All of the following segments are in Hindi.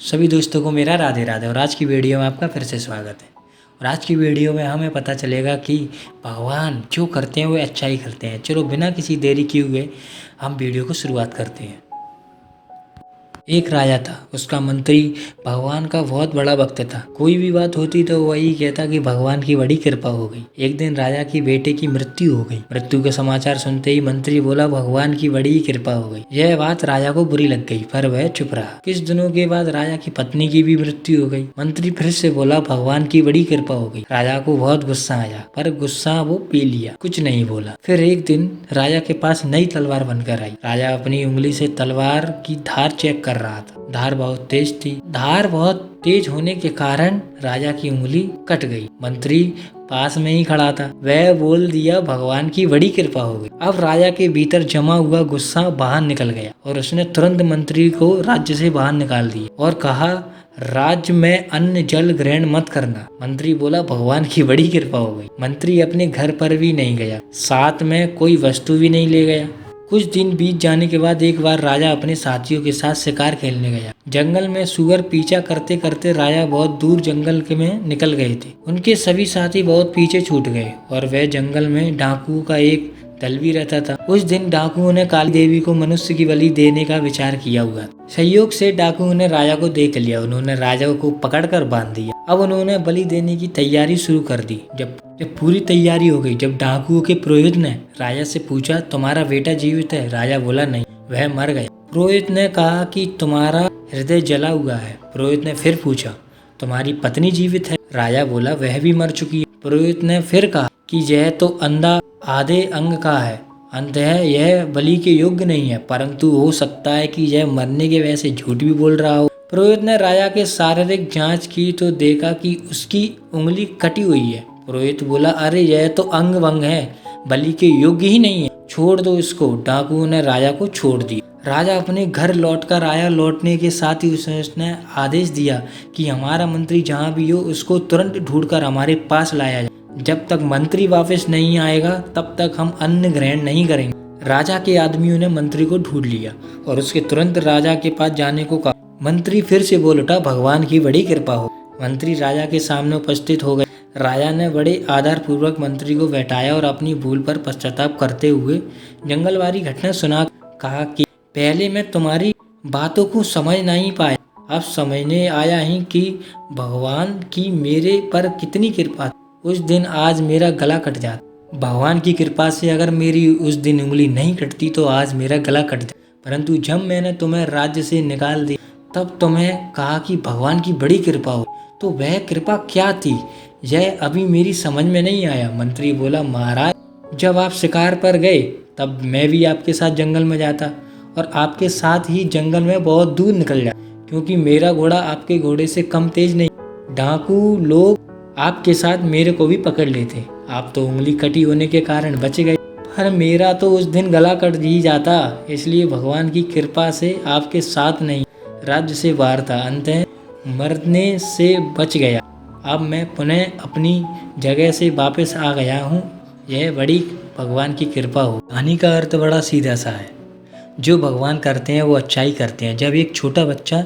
सभी दोस्तों को मेरा राधे राधे। और आज की वीडियो में आपका फिर से स्वागत है। और आज की वीडियो में हमें पता चलेगा कि भगवान जो करते हैं वो अच्छा ही करते हैं। चलो बिना किसी देरी किए हुए हम वीडियो को शुरुआत करते हैं। एक राजा था, उसका मंत्री भगवान का बहुत बड़ा भक्त था। कोई भी बात होती तो वही कहता कि भगवान की बड़ी कृपा हो गई। एक दिन राजा की बेटे की मृत्यु हो गई। मृत्यु के समाचार सुनते ही मंत्री बोला, भगवान की बड़ी कृपा हो गई। यह बात राजा को बुरी लग गई, पर वह चुप रहा। कुछ दिनों के बाद राजा की पत्नी की भी मृत्यु हो गई। मंत्री फिर से बोला, भगवान की बड़ी कृपा हो गई। राजा को बहुत गुस्सा आया, पर गुस्सा वो पी लिया, कुछ नहीं बोला। फिर एक दिन राजा के पास नई तलवार बनकर आई। राजा अपनी उंगली से तलवार की धार चेक कर रहा था। धार बहुत तेज थी। धार बहुत तेज होने के कारण राजा की उंगली कट गई। मंत्री पास में ही खड़ा था, वह बोल दिया, भगवान की बड़ी कृपा हो गई। अब राजा के भीतर जमा हुआ गुस्सा बाहर निकल गया और उसने तुरंत मंत्री को राज्य से बाहर निकाल दिया और कहा, राज्य में अन्न जल ग्रहण मत करना। मंत्री बोला, भगवान की बड़ी कृपा हो गई। मंत्री अपने घर पर भी नहीं गया, साथ में कोई वस्तु भी नहीं ले गया। कुछ दिन बीत जाने के बाद एक बार राजा अपने साथियों के साथ शिकार खेलने गया। जंगल में सुअर पीछा करते करते राजा बहुत दूर जंगल में निकल गए थे। उनके सभी साथी बहुत पीछे छूट गए और वह जंगल में डाकुओं का एक दल भी रहता था। उस दिन डाकुओं ने काली देवी को मनुष्य की बलि देने का विचार किया हुआ। संयोग से डाकुओं ने राजा को देख लिया। उन्होंने राजा को पकड़कर बांध दिया। अब उन्होंने बलि देने की तैयारी शुरू कर दी। जब पूरी तैयारी हो गई, जब डाकुओं के पुरोहित ने राजा से पूछा, तुम्हारा बेटा जीवित है? राजा बोला, नहीं, वह मर गया। पुरोहित ने कहा कि तुम्हारा हृदय जला हुआ है। पुरोहित ने फिर पूछा, तुम्हारी पत्नी जीवित है? राजा बोला, वह भी मर चुकी है। पुरोहित ने फिर कहा कि यह तो अंधा आधे अंग का है, अंततः यह बलि के योग्य नहीं है, परंतु हो सकता है कि यह मरने के वजह से झूठ भी बोल रहा हो। पुरोहित ने राजा के शारीरिक जांच की तो देखा कि उसकी उंगली कटी हुई है। पुरोहित बोला, अरे यह तो अंग वंग है, बलि के योग्य ही नहीं है, छोड़ दो इसको। डाकुओं ने राजा को छोड़ दिया। राजा अपने घर लौटकर आया। लौटने के साथ ही उसने आदेश दिया कि हमारा मंत्री जहाँ भी हो उसको तुरंत ढूंढकर हमारे पास लाया जाए। जब तक मंत्री वापस नहीं आएगा तब तक हम अन्न ग्रहण नहीं करेंगे। राजा के आदमियों ने मंत्री को ढूंढ लिया और उसके तुरंत राजा के पास जाने को कहा। मंत्री फिर से बोल उठा, भगवान की बड़ी कृपा हो। मंत्री राजा के सामने उपस्थित हो गए। राजा ने बड़े आदर पूर्वक मंत्री को बैठाया और अपनी भूल पर पश्चाताप करते हुए जंगलवारी घटना सुना कहा कि पहले मैं तुम्हारी बातों को समझ नहीं पाया, अब समझने आया ही कि भगवान की मेरे पर कितनी कृपा। उस दिन आज मेरा गला कट जाता। भगवान की कृपा से अगर मेरी उस दिन उंगली नहीं कटती तो आज मेरा गला कट जाता। परंतु जब मैंने तुम्हें राज्य से निकाल दिया तब तुम्हें कहा कि भगवान की बड़ी कृपा हो, तो वह कृपा क्या थी यह अभी मेरी समझ में नहीं आया। मंत्री बोला, महाराज, जब आप शिकार पर गए तब मैं भी आपके साथ जंगल में जाता और आपके साथ ही जंगल में बहुत दूर निकल जाता, क्योंकि मेरा घोड़ा आपके घोड़े से कम तेज नहीं। डाकू लोग आपके साथ मेरे को भी पकड़ लेते। आप तो उंगली कटी होने के कारण बच गए, पर मेरा तो उस दिन गला कट ही जाता। इसलिए भगवान की कृपा से आपके साथ नहीं, राज्य से बाहर था, अंततः मरने से बच गया। अब मैं पुनः अपनी जगह से वापस आ गया हूँ। यह बड़ी भगवान की कृपा हो। कहानी का अर्थ बड़ा सीधा सा है, जो भगवान करते हैं वो अच्छा ही करते हैं। जब एक छोटा बच्चा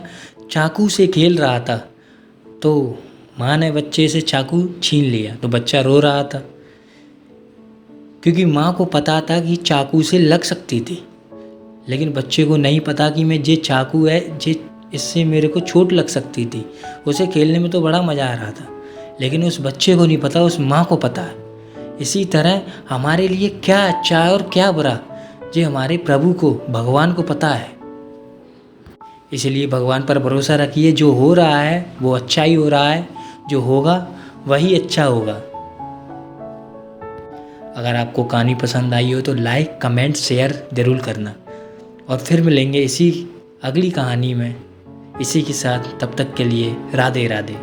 चाकू से खेल रहा था तो माँ ने बच्चे से चाकू छीन लिया, तो बच्चा रो रहा था क्योंकि माँ को पता था कि चाकू से लग सकती थी, लेकिन बच्चे को नहीं पता कि मैं ये चाकू है, इससे मेरे को चोट लग सकती थी। उसे खेलने में तो बड़ा मज़ा आ रहा था, लेकिन उस बच्चे को नहीं पता, उस माँ को पता है। इसी तरह हमारे लिए क्या अच्छा है और क्या बुरा, ये हमारे प्रभु को, भगवान को पता है। इसलिए भगवान पर भरोसा रखिए। जो हो रहा है वो अच्छा ही हो रहा है, जो होगा वही अच्छा होगा। अगर आपको कहानी पसंद आई हो तो लाइक, कमेंट, शेयर ज़रूर करना और फिर मिलेंगे इसी अगली कहानी में इसी के साथ। तब तक के लिए राधे राधे।